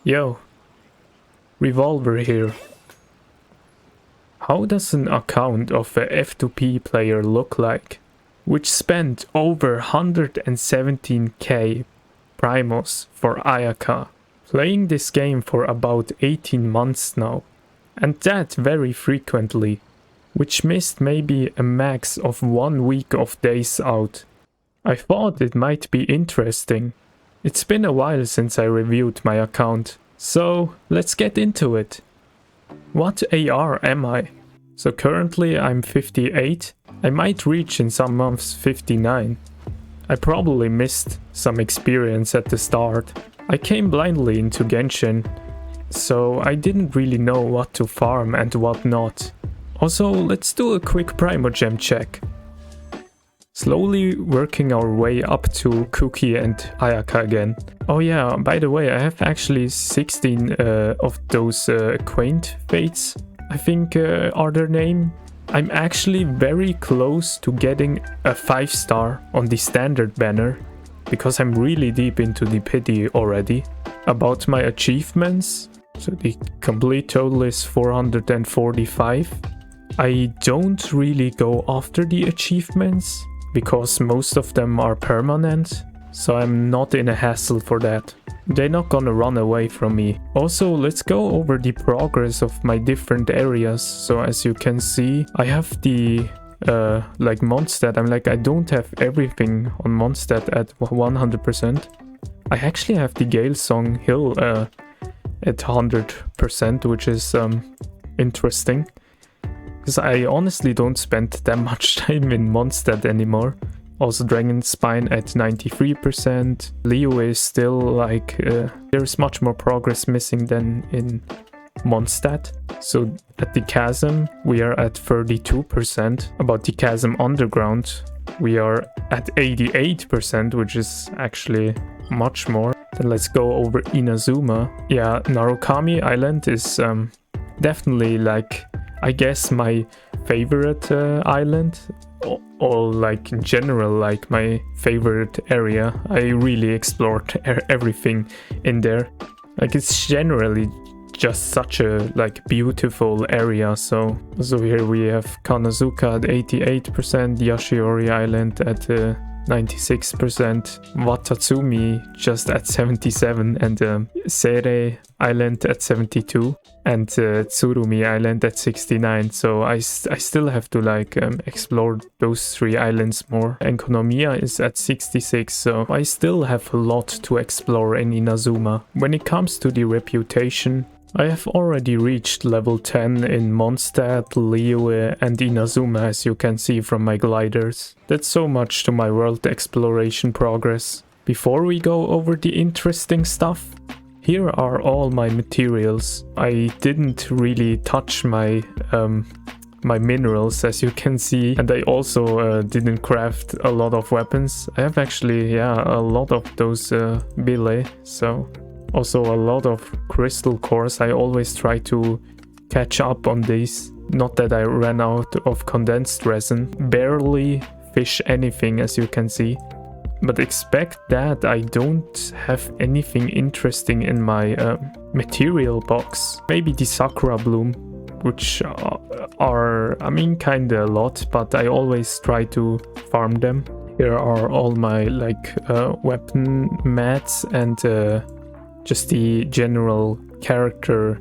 Yo, Revolver here. How does an account of a F2P player look like, which spent over 117k primos for Ayaka, playing this game for about 18 months now, and that very frequently, which missed maybe a max of 1 week of days out. I thought it might be interesting. It's been a while since I reviewed my account, so let's get into it. What AR am I? So currently I'm 58, I might reach in some months 59. I probably missed some experience at the start. I came blindly into Genshin, so I didn't really know what to farm and what not. Also, let's do a quick Primogem check. Slowly working our way up to Qiqi and Ayaka again. Oh yeah, by the way, I have actually 16 of those quaint fates, I think are their name. I'm actually very close to getting a 5-star on the standard banner, because I'm really deep into the pity already. About my achievements, so the complete total is 445. I don't really go after the achievements, because most of them are permanent, so I'm not in a hassle for that. They're not gonna run away from me. Also, let's go over the progress of my different areas. So as you can see, I have the like Mondstadt. I don't have everything on Mondstadt at 100%. I actually have the Galesong Hill at 100%, which is interesting. Because I honestly don't spend that much time in Mondstadt anymore. Also Dragon Spine at 93%. Leo is still like, there's much more progress missing than in Mondstadt. So at the Chasm we are at 32%. About the Chasm Underground we are at 88%, which is actually much more. Then let's go over Inazuma. Yeah, Narukami Island is definitely like, I guess, my favorite island, or like in general, like my favorite area. I really explored everything in there. Like it's generally just such a like beautiful area. So here we have Kanazuka at 88%, Yashiori Island at 96%, Watatsumi just at 77%, and Seirei Island at 72%, and Tsurumi Island at 69%. So I still have to like explore those 3 islands more. And Konomiya is at 66%, so I still have a lot to explore in Inazuma. When it comes to the reputation, I have already reached level 10 in Mondstadt, Liyue and Inazuma, as you can see from my gliders. That's so much to my world exploration progress. Before we go over the interesting stuff, here are all my materials. I didn't really touch my my minerals, as you can see, and I also didn't craft a lot of weapons. I have actually, yeah, a lot of those billet, so... Also a lot of crystal cores. I always try to catch up on these. Not that I ran out of condensed resin. Barely fish anything, as you can see. But expect that I don't have anything interesting in my material box. Maybe the Sakura Bloom, which are, I mean, kinda a lot, but I always try to farm them. Here are all my like weapon mats and just the general character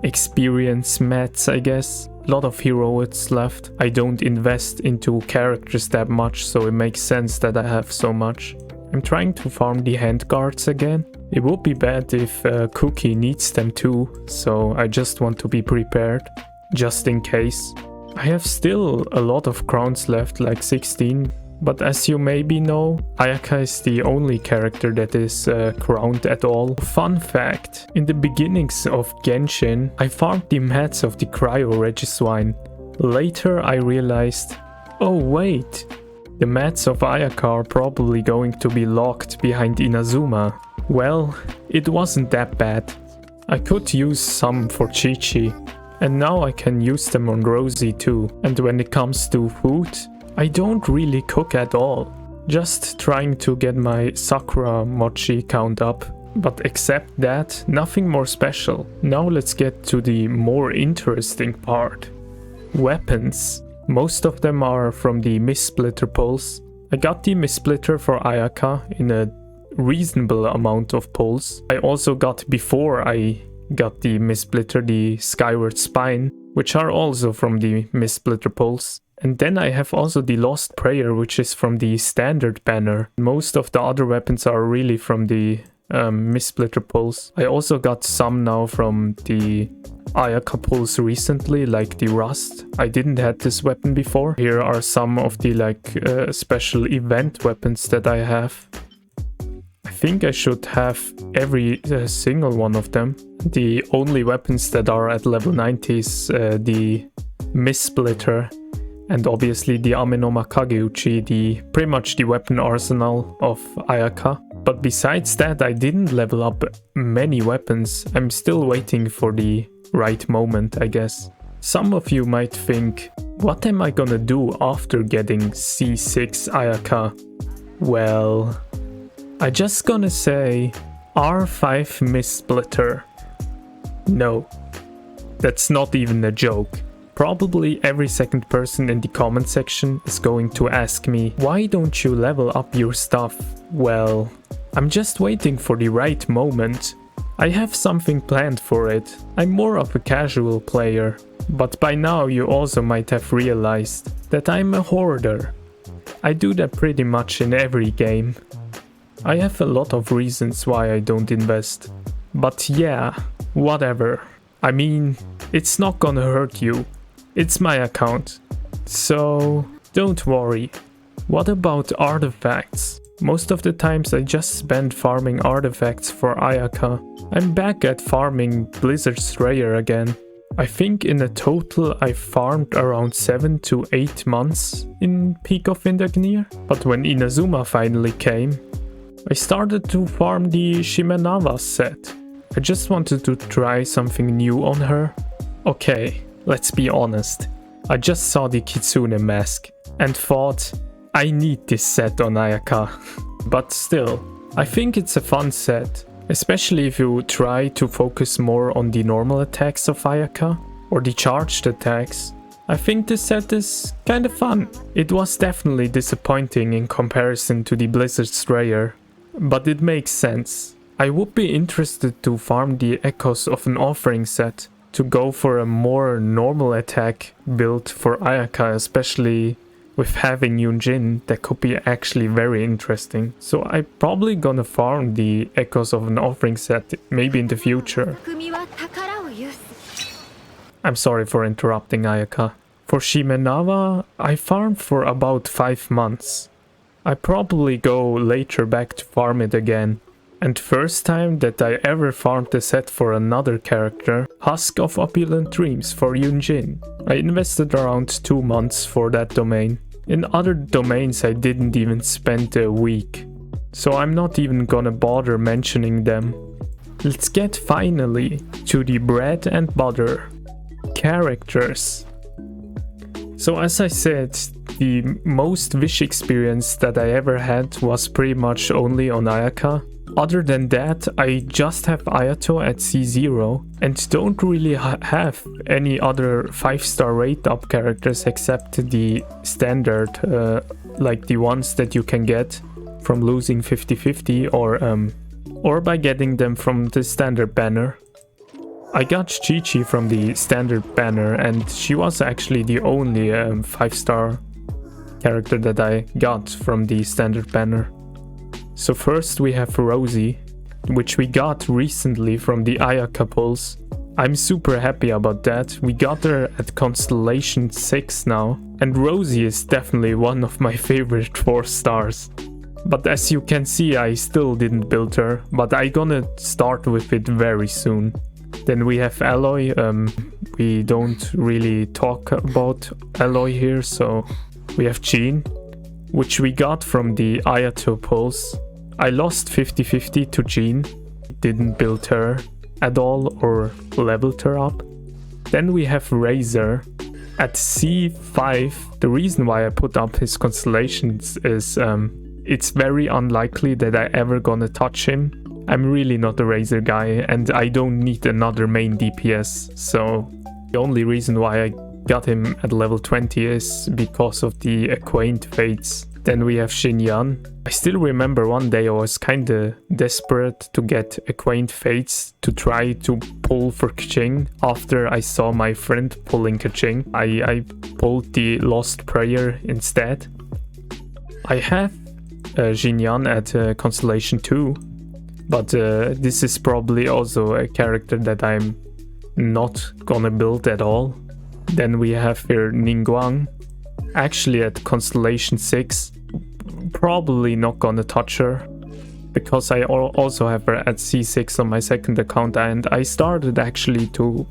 experience mats, I guess. A lot of heroics left. I don't invest into characters that much, so it makes sense that I have so much. I'm trying to farm the handguards again. It would be bad if Qiqi needs them too, so I just want to be prepared, just in case. I have still a lot of crowns left, like 16. But as you maybe know, Ayaka is the only character that is crowned at all. Fun fact, in the beginnings of Genshin, I farmed the mats of the Cryo Regiswine. Later I realized, oh wait, the mats of Ayaka are probably going to be locked behind Inazuma. Well, it wasn't that bad. I could use some for Qiqi, and now I can use them on Rosie too. And when it comes to food, I don't really cook at all. Just trying to get my Sakura mochi count up. But except that, nothing more special. Now let's get to the more interesting part. Weapons. Most of them are from the Mist-Splitter pulls. I got the Mist-Splitter for Ayaka in a reasonable amount of pulls. I also got, before I got the Mist-Splitter, the Skyward Spine, which are also from the Mist-Splitter pulls. And then I have also the Lost Prayer, which is from the standard banner. Most of the other weapons are really from the Mist-Splitter pulls. I also got some now from the Ayaka pulls recently, like the Rust. I didn't have this weapon before. Here are some of the special event weapons that I have. I think I should have every single one of them. The only weapons that are at level 90 is the Mist-Splitter and obviously the Amenoma Kageuchi, pretty much the weapon arsenal of Ayaka. But besides that, I didn't level up many weapons. I'm still waiting for the right moment, I guess. Some of you might think, what am I gonna do after getting C6 Ayaka? Well, I just gonna say R5 Mist-Splitter. No, that's not even a joke. Probably every second person in the comment section is going to ask me, why don't you level up your stuff? Well, I'm just waiting for the right moment. I have something planned for it. I'm more of a casual player, but by now you also might have realized that I'm a hoarder. I do that pretty much in every game. I have a lot of reasons why I don't invest. But yeah, whatever. I mean, it's not gonna hurt you. It's my account. So, don't worry. What about artifacts? Most of the times I just spend farming artifacts for Ayaka. I'm back at farming Blizzard's Rare again. I think in a total I farmed around 7 to 8 months in Peak of Wintergnir. But when Inazuma finally came, I started to farm the Shimenawa set. I just wanted to try something new on her. Okay, let's be honest. I just saw the Kitsune mask and thought, I need this set on Ayaka. But still, I think it's a fun set, especially if you try to focus more on the normal attacks of Ayaka or the charged attacks. I think this set is kinda fun. It was definitely disappointing in comparison to the Blizzard's Rare, but it makes sense. I would be interested to farm the Echoes of an Offering set to go for a more normal attack build for Ayaka, especially with having Yunjin. That could be actually very interesting. So I'm probably gonna farm the Echoes of an Offering set maybe in the future. I'm sorry for interrupting, Ayaka. For Shimenawa, I farmed for about 5 months. I probably go later back to farm it again. And first time that I ever farmed a set for another character, Husk of Opulent Dreams for Yunjin. I invested around 2 months for that domain. In other domains I didn't even spend a week. So I'm not even gonna bother mentioning them. Let's get finally to the bread and butter. Characters. So as I said, the most Wish experience that I ever had was pretty much only on Ayaka. Other than that, I just have Ayato at C0 and don't really have any other 5-star rate up characters except the standard, like the ones that you can get from losing 50-50 or by getting them from the standard banner. I got Qiqi from the standard banner and she was actually the only 5-star character that I got from the standard banner. So first we have Rosie, which we got recently from the Ayaka pulls. I'm super happy about that. We got her at Constellation 6 now, and Rosie is definitely one of my favorite 4 stars. But as you can see, I still didn't build her, but I'm gonna start with it very soon. Then we have Aloy. We don't really talk about Aloy here, so we have Jean, which we got from the Ayato pulls. I lost 50-50 to Jean, didn't build her at all or leveled her up. Then we have Razor at C5. The reason why I put up his constellations is it's very unlikely that I ever gonna touch him. I'm really not a Razor guy, and I don't need another main DPS, so the only reason why I got him at level 20 is because of the Acquaint Fates. Then we have Xinyan. I still remember one day I was kinda desperate to get Acquaint Fates to try to pull for Qiqi after I saw my friend pulling Qiqi. I pulled the Lost Prayer instead. I have Xinyan at Constellation 2, but this is probably also a character that I'm not gonna build at all. Then we have here Ningguang, actually at Constellation 6. Probably not gonna touch her, because I also have her at C6 on my second account, and I started actually to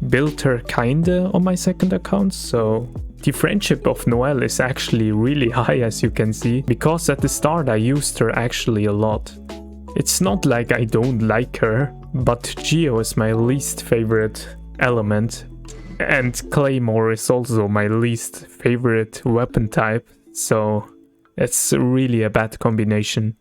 build her kinda on my second account, so the friendship of Noelle is actually really high, as you can see, because at the start I used her actually a lot. It's not like I don't like her, but Geo is my least favorite element, and Claymore is also my least favorite weapon type, so it's really a bad combination.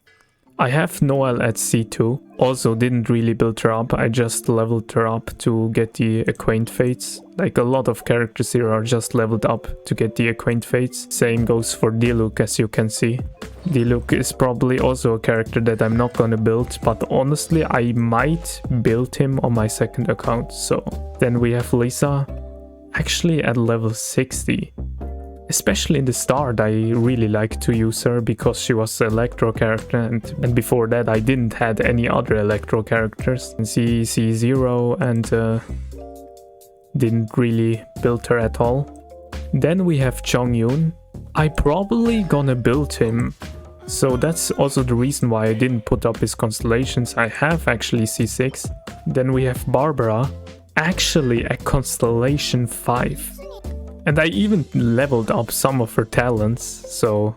I have Noelle at C2, also didn't really build her up, I just leveled her up to get the Acquaint Fates. Like a lot of characters here are just leveled up to get the Acquaint Fates. Same goes for Diluc, as you can see. Diluc is probably also a character that I'm not gonna build, but honestly I might build him on my second account. So then we have Lisa, actually at level 60. Especially in the start, I really liked to use her because she was an Electro character, and before that I didn't had any other Electro characters. C0 and didn't really build her at all. Then we have Chongyun. I probably gonna build him, so that's also the reason why I didn't put up his constellations. I have actually C6. Then we have Barbara, actually at Constellation 5. And I even leveled up some of her talents, so...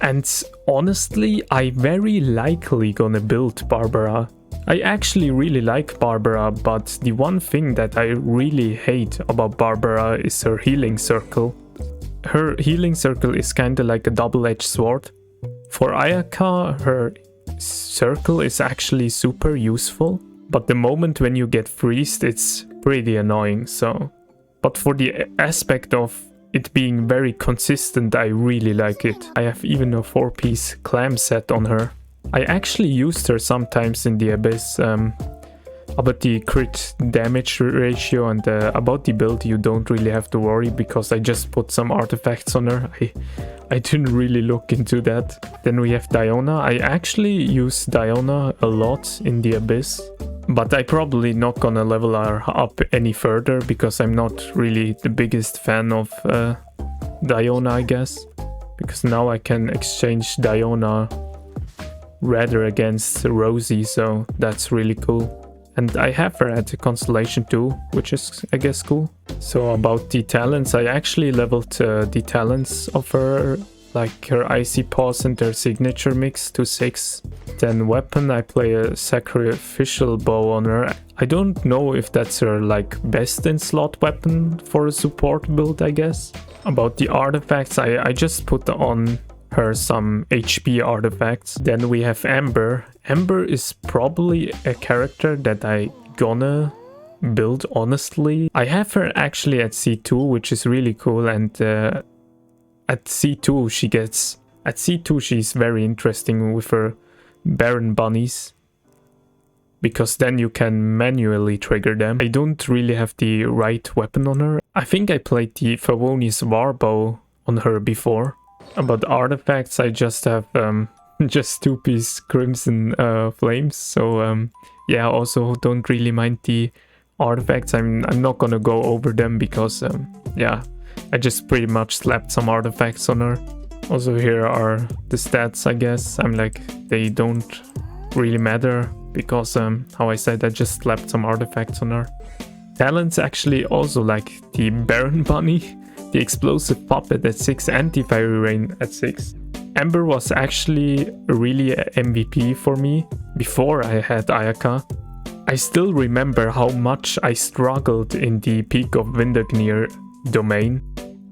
And honestly, I very likely gonna build Barbara. I actually really like Barbara, but the one thing that I really hate about Barbara is her healing circle. Her healing circle is kinda like a double-edged sword. For Ayaka, her circle is actually super useful, but the moment when you get freezed, it's pretty annoying, so... But for the aspect of it being very consistent, I really like it. I have even a 4-piece clam set on her. I actually used her sometimes in the Abyss. About the crit damage ratio and about the build, you don't really have to worry because I just put some artifacts on her. I didn't really look into that. Then we have Diona. I actually use Diona a lot in the Abyss, but I probably not gonna level her up any further because I'm not really the biggest fan of Diona, I guess. Because now I can exchange Diona rather against Rosie, so that's really cool. And I have her at the Constellation 2, which is, I guess, cool. So about the talents, I actually leveled the talents of her, like her Icy Paws and her signature mix to 6. Then weapon, I play a sacrificial bow on her. I don't know if that's her like best in slot weapon for a support build, I guess. About the artifacts, I just put on her some HP artifacts. Then we have Amber. Amber is probably a character that I gonna build, honestly. I have her actually at C2, which is really cool, and at C2 she's very interesting with her Baron Bunnies, because then you can manually trigger them. I don't really have the right weapon on her. I think I played the Favonius Warbow on her before. About artifacts, I just have just 2-piece Crimson Flames, so yeah, also don't really mind the artifacts. I'm not gonna go over them because yeah, I just pretty much slapped some artifacts on her. Also here are the stats, I guess. I'm like, they don't really matter because how I said, I just slapped some artifacts on her. Talents actually also like the Baron Bunny, the Explosive Puppet at 6 and the Fiery Rain at 6. Amber was actually really a MVP for me before I had Ayaka. I still remember how much I struggled in the Peak of Windergnir domain,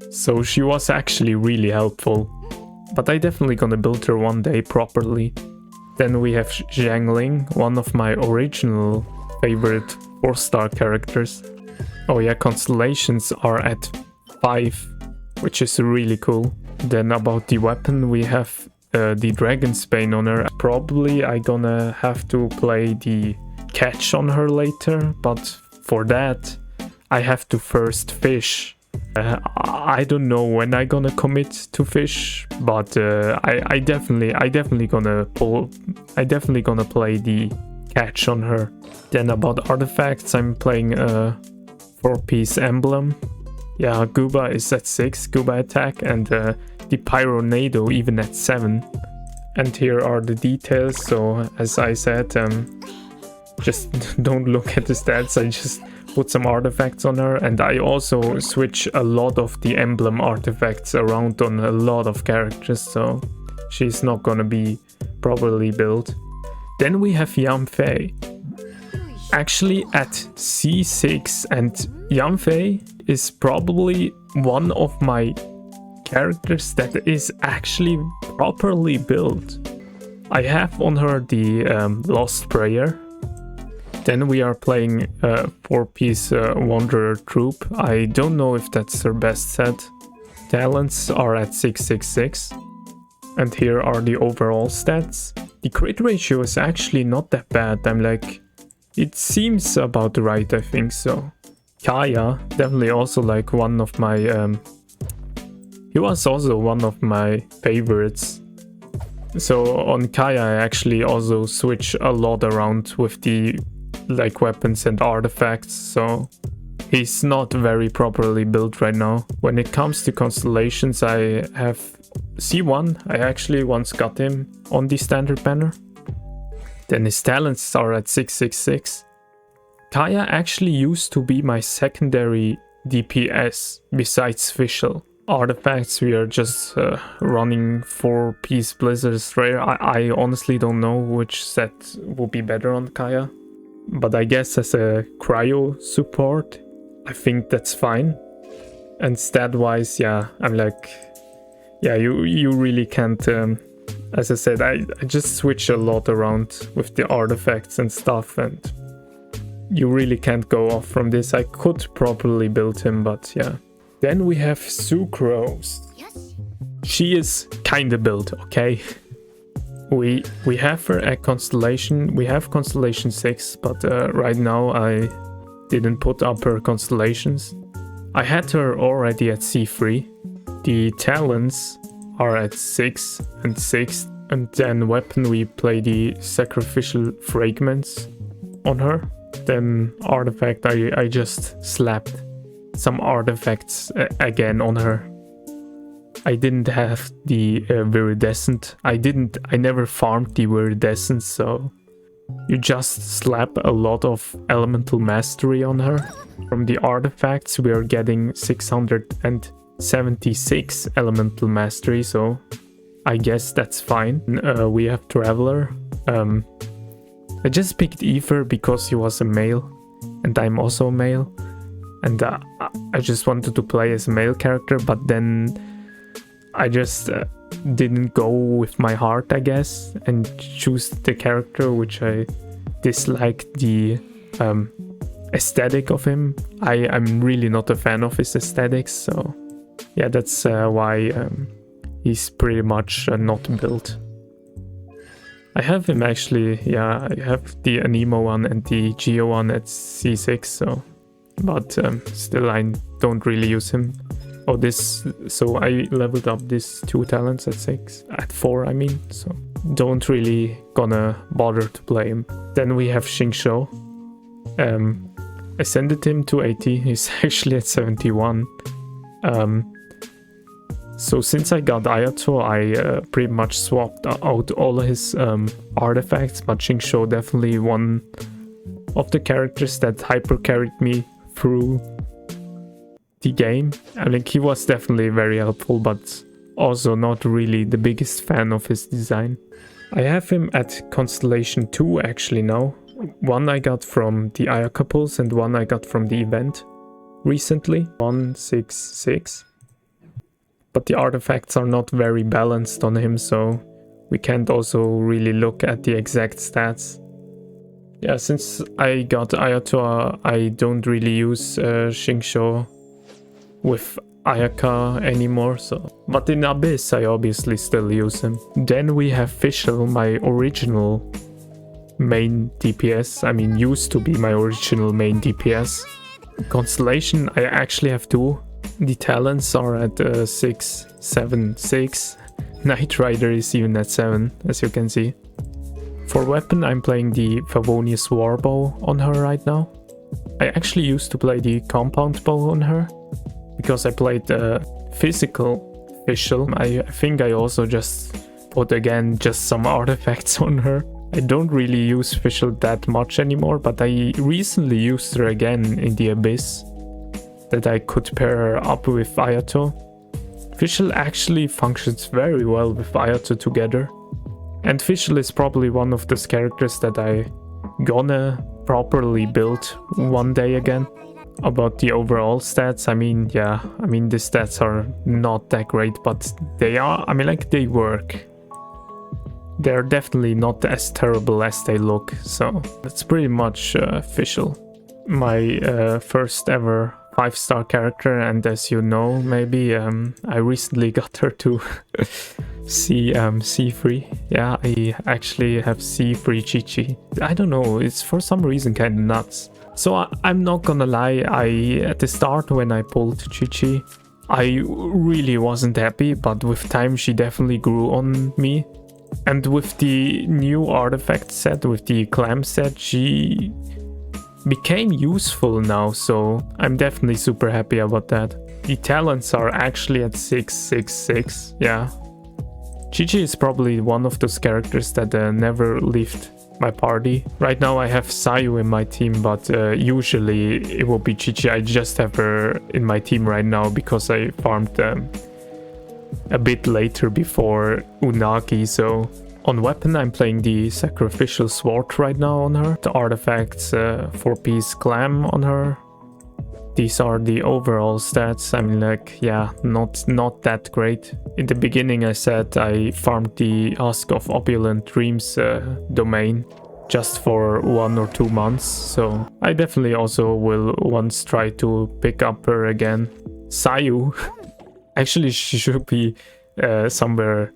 so she was actually really helpful. But I definitely gonna build her one day properly. Then we have Xiangling, one of my original favorite 4-star characters. Oh yeah, constellations are at 5, which is really cool. Then about the weapon, we have the Dragon's Bane on her. Probably I gonna have to play the catch on her later, but for that I have to first fish. I don't know when I gonna commit to fish, but I definitely gonna play the catch on her. Then about artifacts, I'm playing a 4-piece emblem. Yeah, Guba is at 6, Guba attack, and the Pyronado even at 7. And here are the details. So as I said, just don't look at the stats, I just put some artifacts on her, and I also switch a lot of the emblem artifacts around on a lot of characters, so she's not gonna be properly built. Then we have Yanfei, actually at C6, and Yanfei is probably one of my characters that is actually properly built. I have on her the Lost Prayer. Then we are playing a 4-piece Wanderer Troop. I don't know if that's her best set. Talents are at 666. And here are the overall stats. The crit ratio is actually not that bad. I'm like, it seems about right, I think so. Kaeya, definitely also like one of my... he was also one of my favorites. So on Kaeya I actually also switch a lot around with the like weapons and artifacts, so he's not very properly built right now. When it comes to constellations, I have C1. I actually once got him on the standard banner. Then his talents are at 666. Kaeya actually used to be my secondary DPS besides Fischl. Artifacts, we are just running 4-piece Blizzard's Rare. I honestly don't know which set will be better on Kaeya. But I guess as a cryo support, I think that's fine. And stat-wise, yeah, I'm like, yeah, you really can't, as I said, I just switch a lot around with the artifacts and stuff, and you really can't go off from this. I could properly build him, but yeah. Then we have Sucrose. She is kinda built, okay? We have her at Constellation. We have Constellation 6, but right now I didn't put up her constellations. I had her already at C3. The talents are at 6 and 6. And then weapon, we play the Sacrificial Fragments on her. Then artifact, I just slapped some artifacts again on her. I didn't have the Viridescent. I never farmed the Viridescent, so you just slap a lot of Elemental Mastery on her. From the artifacts, we are getting 676 Elemental Mastery, so I guess that's fine. We have Traveler. I just picked Ether because he was a male, and I'm also a male. And I just wanted to play as a male character, but then I just didn't go with my heart, I guess, and choose the character which I disliked the aesthetic of him. I'm really not a fan of his aesthetics, so yeah, that's why he's pretty much not built. I have him actually, yeah, I have the Anemo one and the Geo one at C6, so, but still I don't really use him. Oh, so I leveled up these 2 talents at 6, at 4 I mean, so don't really gonna bother to play him. Then we have Xingqiu. I sent him to 80, he's actually at 71. So since I got Ayato, I pretty much swapped out all his artifacts, but Xingqiu definitely one of the characters that hyper carried me through the game. I mean, he was definitely very helpful, but also not really the biggest fan of his design. I have him at Constellation 2 actually now. One I got from the Ayaka pulse and one I got from the event recently. 166. But the artifacts are not very balanced on him, so we can't also really look at the exact stats. Yeah, since I got Ayato, I don't really use Xingqiu with Ayaka anymore, so. But in Abyss, I obviously still use him. Then we have Fischl, my original main DPS. I mean, used to be my original main DPS. Constellation, I actually have 2. The talents are at 6, 7, 6. Knight Rider is even at 7, as you can see. For weapon, I'm playing the Favonius Warbow on her right now. I actually used to play the Compound Bow on her, because I played the physical Fischl. I think I also just put again just some artifacts on her. I don't really use Fischl that much anymore, but I recently used her again in the Abyss, that I could pair her up with Ayato. Fischl actually functions very well with Ayato together. And Fischl is probably one of those characters that I gonna properly build one day again. About the overall stats, I mean, yeah, I mean the stats are not that great, but they are, I mean, like, they work. They're definitely not as terrible as they look, so that's pretty much Fischl. My first ever 5-star character, and as you know, maybe, I recently got her to C3. Yeah, I actually have C3 Qiqi. I don't know, it's for some reason kind of nuts. So I'm not gonna lie, at the start when I pulled Qiqi, I really wasn't happy, but with time she definitely grew on me. And with the new artifact set, with the clam set, she became useful now, so I'm definitely super happy about that. The talents are actually at 6, 6, 6, yeah. Qiqi is probably one of those characters that never left my party. Right now I have Sayu in my team, but usually it will be Qiqi. I just have her in my team right now because I farmed a bit later before Unagi, so on weapon I'm playing the Sacrificial Sword right now on her. The artifacts 4-piece clam on her. These are the overall stats. I mean, like, yeah, not that great. In the beginning I said I farmed the Husk of Opulent Dreams domain just for 1 or 2 months, so I definitely also will once try to pick up her again. Sayu, actually she should be somewhere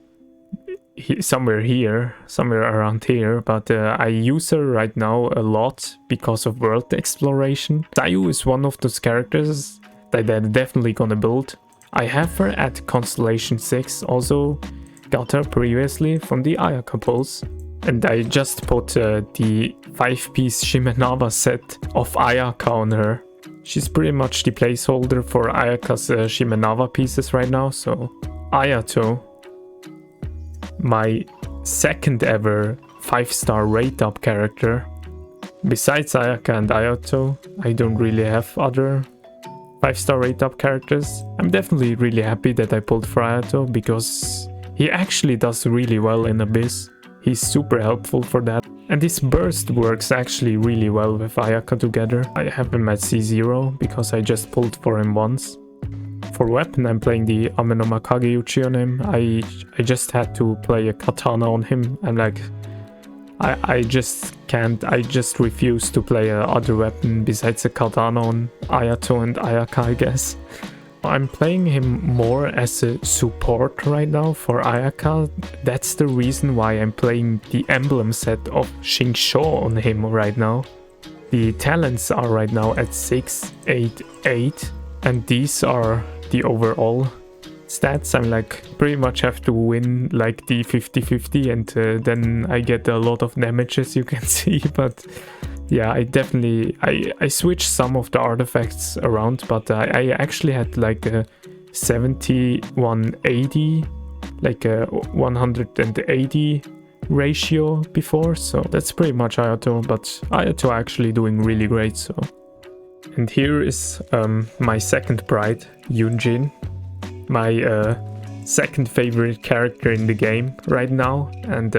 around here, but I use her right now a lot because of world exploration. Sayu is one of those characters that I'm definitely gonna build. I have her at Constellation 6, also got her previously from the Ayaka pulls. And I just put the 5-piece Shimenawa set of Ayaka on her. She's pretty much the placeholder for Ayaka's Shimenawa pieces right now, so Ayato, my second ever 5-star rate up character. Besides Ayaka and Ayato, I don't really have other 5-star rate up characters. I'm definitely really happy that I pulled for Ayato because he actually does really well in Abyss. He's super helpful for that. And his burst works actually really well with Ayaka together. I have him at C0 because I just pulled for him once. For weapon, I'm playing the Amenoma Kageuchi on him. I just had to play a katana on him. I'm like, I just can't, I just refuse to play a other weapon besides a katana on Ayato and Ayaka, I guess. I'm playing him more as a support right now for Ayaka. That's the reason why I'm playing the emblem set of Xingqiu on him right now. The talents are right now at 6, 8, 8, and these are the overall stats. I'm like, pretty much have to win like the 50-50 and then I get a lot of damage, as you can see, but yeah, I definitely, I switched some of the artifacts around, but I actually had like a 70-180, like a 180 ratio before, so that's pretty much Ayato, but Ayato actually doing really great, so. And here is my second bride, Yunjin, my second favorite character in the game right now, and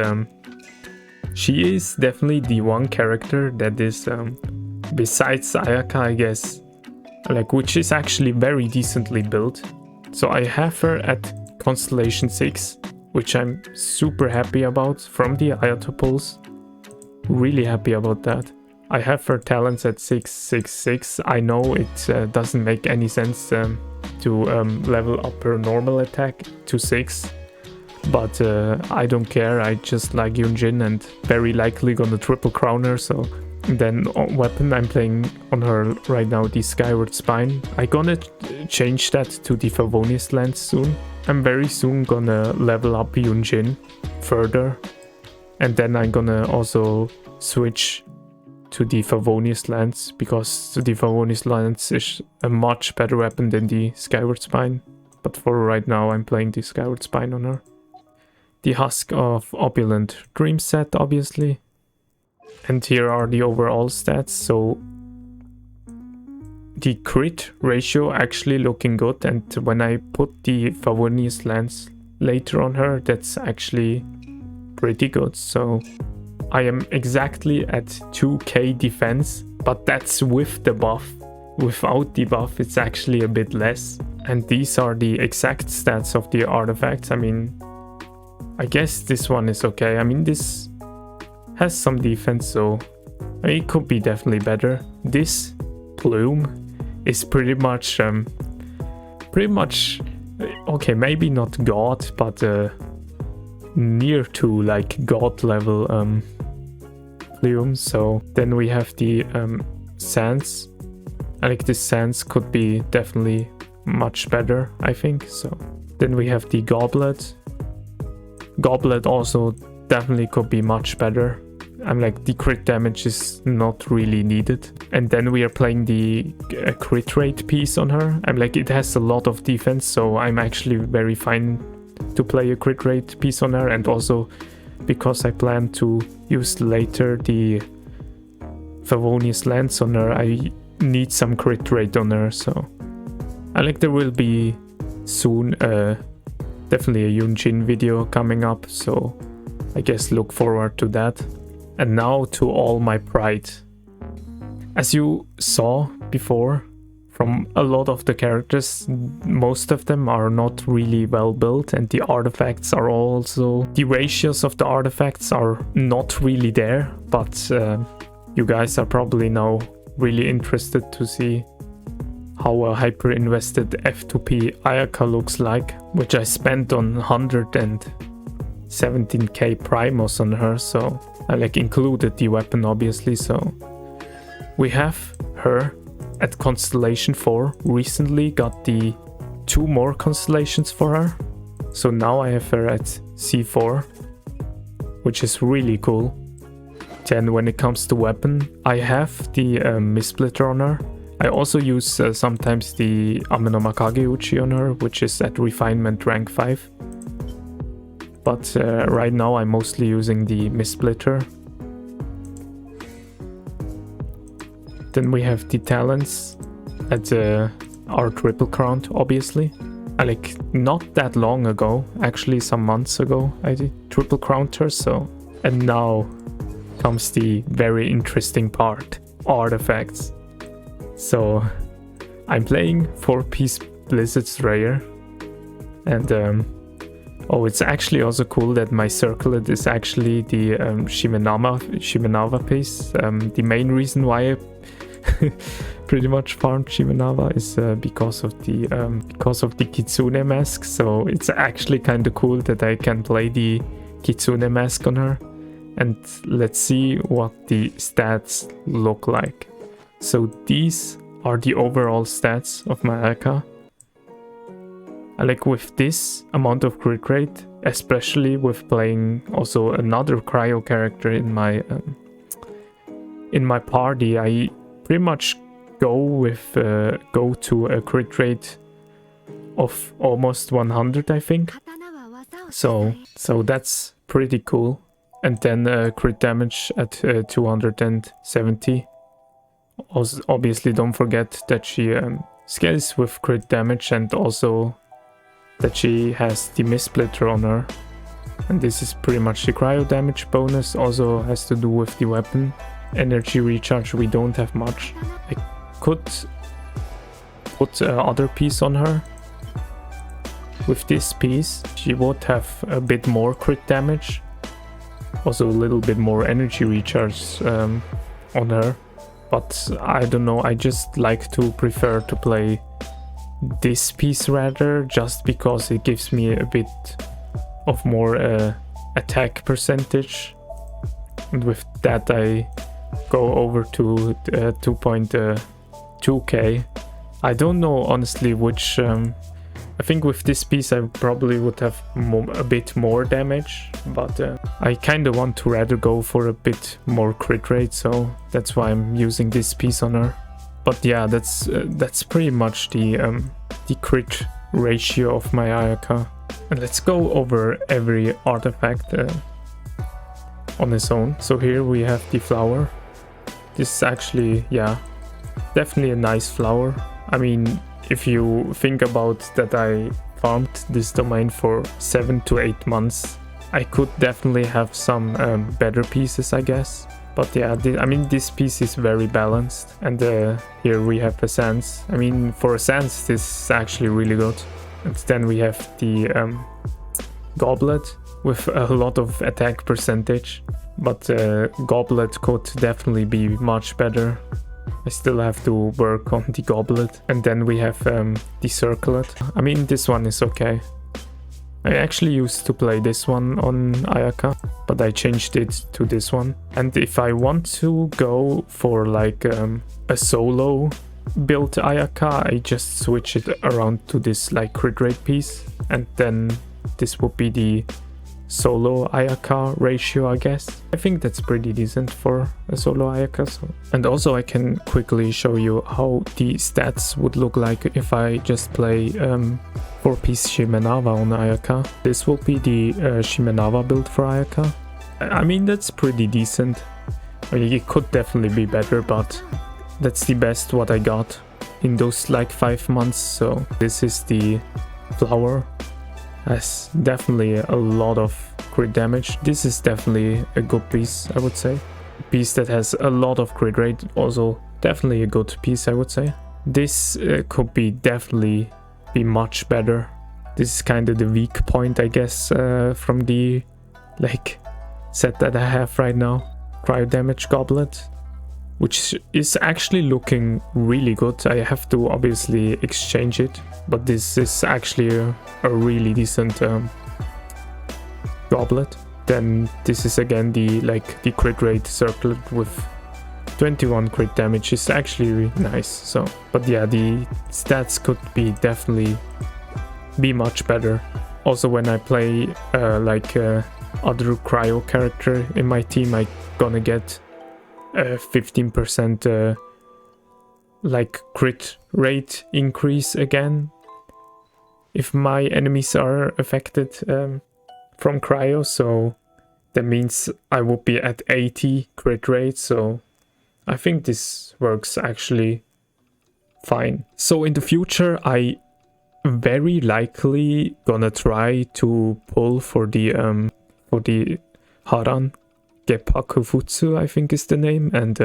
she is definitely the one character that is, besides Ayaka, I guess, like, which is actually very decently built. So I have her at Constellation 6 which I'm super happy about from the Ayato pulls. Really happy about that. I have her talents at 666. I know it doesn't make any sense to level up her normal attack to 6. But I don't care, I just like Yunjin and very likely gonna triple crown her, so... Then on weapon, I'm playing on her right now the Skyward Spine. I'm gonna change that to the Favonius Lance soon. I'm very soon gonna level up Yunjin further. And then I'm gonna also switch to the Favonius Lance, because the Favonius Lance is a much better weapon than the Skyward Spine. But for right now, I'm playing the Skyward Spine on her. The Husk of Opulent Dream set, obviously. And here are the overall stats. So the crit ratio actually looking good, and when I put the Favonius Lance later on her, that's actually pretty good. So I am exactly at 2k defense, but that's with the buff. Without the buff, it's actually a bit less. And these are the exact stats of the artifacts. I mean, I guess this one is okay. I mean, this has some defense, so it could be definitely better. This plume is pretty much okay, maybe not god, but near to like god level plume. So then we have the Sans. I think this Sans could be definitely much better, I think. So then we have the Goblet. Goblet also definitely could be much better. I'm like, the crit damage is not really needed. And then we are playing the crit rate piece on her. I'm like, it has a lot of defense, so I'm actually very fine to play a crit rate piece on her. And also because I plan to use later the Favonius Lance on her, I need some crit rate on her. So I like, there will be soon definitely a Yunjin video coming up, so I guess look forward to that. And now to all my pride. As you saw before, from a lot of the characters, most of them are not really well built, and the artifacts are also... The ratios of the artifacts are not really there, but you guys are probably now really interested to see how a hyper-invested F2P Ayaka looks like, which I spent on 117k Primos on her, so I like included the weapon obviously. So we have her at Constellation 4, recently got the 2 more constellations for her, so now I have her at C4, which is really cool. Then when it comes to weapon, I have the Mistsplitter on her. I also use sometimes the Ameno Makageuchi on her, which is at Refinement rank 5. But right now I'm mostly using the Mistsplitter. Then we have the talents at our triple crown, obviously. Like, not that long ago, actually some months ago, I did triple crown her, so... And now comes the very interesting part, artifacts. So I'm playing 4-piece Blizzard's Rare, and oh, it's actually also cool that my circlet is actually the Shimenawa piece. The main reason why I pretty much farmed Shimenawa is because of the Kitsune mask. So it's actually kind of cool that I can play the Kitsune mask on her. And let's see what the stats look like. So these are the overall stats of my Ayaka. I like, with this amount of crit rate, especially with playing also another cryo character in my party, I pretty much go to a crit rate of almost 100, I think. So that's pretty cool. And then crit damage at 270. Also, obviously, don't forget that she scales with crit damage, and also that she has the Mistsplitter on her. And this is pretty much the cryo damage bonus. Also has to do with the weapon. Energy recharge, we don't have much. I could put other piece on her. with this piece, she would have a bit more crit damage. Also a little bit more energy recharge on her. But I don't know, I just like to prefer to play this piece rather, just because it gives me a bit of more attack percentage. And with that I go over to 2.2k. I don't know honestly which... I think with this piece I probably would have a bit more damage, but I kind of want to rather go for a bit more crit rate, so that's why I'm using this piece on her. But yeah, that's pretty much the crit ratio of my Ayaka. And let's go over every artifact on its own. So here we have the flower. This is actually, yeah, definitely a nice flower. I mean, if you think about that I farmed this domain for 7 to 8 months, I could definitely have some better pieces, I guess. But yeah, I mean, this piece is very balanced. And here we have a Sans. I mean, for a Sans, this is actually really good. And then we have the Goblet with a lot of attack percentage. But Goblet could definitely be much better. I still have to work on the Goblet. And then we have the Circlet. I mean, this one is okay. I actually used to play this one on Ayaka, but I changed it to this one. And if I want to go for like a solo build Ayaka, I just switch it around to this like crit rate piece. And then this would be the solo Ayaka ratio, I guess. I think that's pretty decent for a solo Ayaka. So. And also I can quickly show you how the stats would look like if I just play 4-piece Shimenawa on Ayaka. This will be the Shimenawa build for Ayaka. I mean, that's pretty decent. I mean, it could definitely be better, but that's the best what I got in those like 5 months. So this is the flower. Has definitely a lot of crit damage. This is definitely a good piece, I would say. A piece that has a lot of crit rate, also definitely a good piece, I would say. This could be definitely be much better. This is kind of the weak point, I guess, from the like set that I have right now. Cryo damage Goblet, which is actually looking really good. I have to obviously exchange it, but this is actually a really decent Goblet. Then this is again the crit rate Circlet with 21 crit damage. Is actually really nice. So, but yeah, the stats could be definitely be much better. Also, when I play other cryo character in my team, I gonna get 15% like crit rate increase again if my enemies are affected from cryo. So that means I would be at 80 crit rate. So I think this works actually fine. So in the future, I very likely gonna try to pull for the Haran Geppakufutsu, I think is the name, and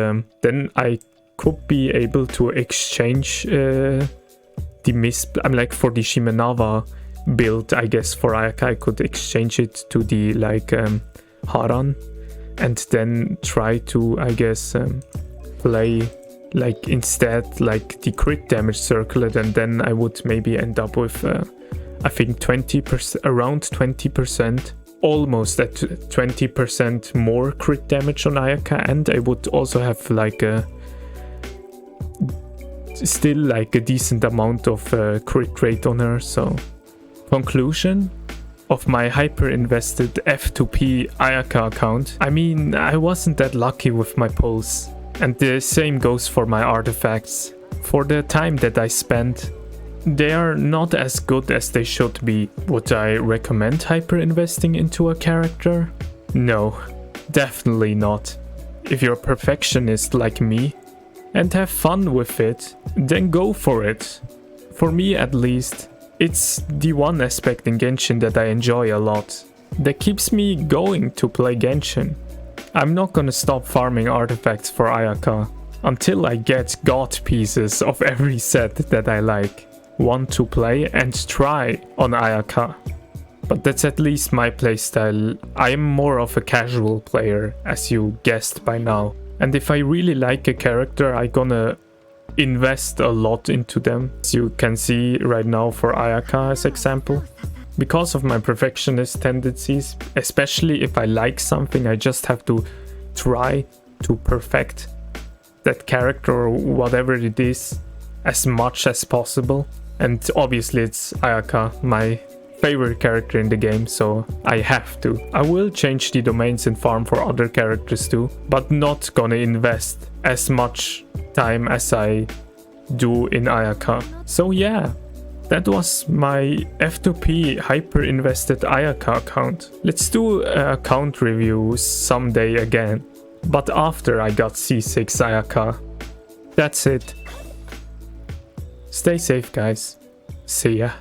then I could be able to exchange for the Shimenawa build, I guess for Ayaka I could exchange it to the Haran, and then try to, I guess, play instead the crit damage Circlet, and then I would maybe end up with I think 20%, around 20%, almost at 20% more crit damage on Ayaka, and I would also have still a decent amount of crit rate on her. So conclusion of my hyper-invested F2P Ayaka account. I mean, I wasn't that lucky with my pulls, and the same goes for my artifacts. For the time that I spent, they are not as good as they should be. Would I recommend hyper-investing into a character? No, definitely not. If you're a perfectionist like me and have fun with it, then go for it. For me at least, it's the one aspect in Genshin that I enjoy a lot, that keeps me going to play Genshin. I'm not gonna stop farming artifacts for Ayaka until I get god pieces of every set that I like. want to play and try on Ayaka. But that's at least my playstyle. I am more of a casual player, as you guessed by now. And if I really like a character, I'm gonna invest a lot into them. As you can see right now for Ayaka as example. Because of my perfectionist tendencies, especially if I like something, I just have to try to perfect that character or whatever it is as much as possible. And obviously it's Ayaka, my favorite character in the game, so I have to. I will change the domains and farm for other characters too, but not gonna invest as much time as I do in Ayaka. So yeah, that was my F2P Hyperinvested Ayaka account. Let's do an account review someday again, but after I got C6 Ayaka. That's it. Stay safe guys. See ya.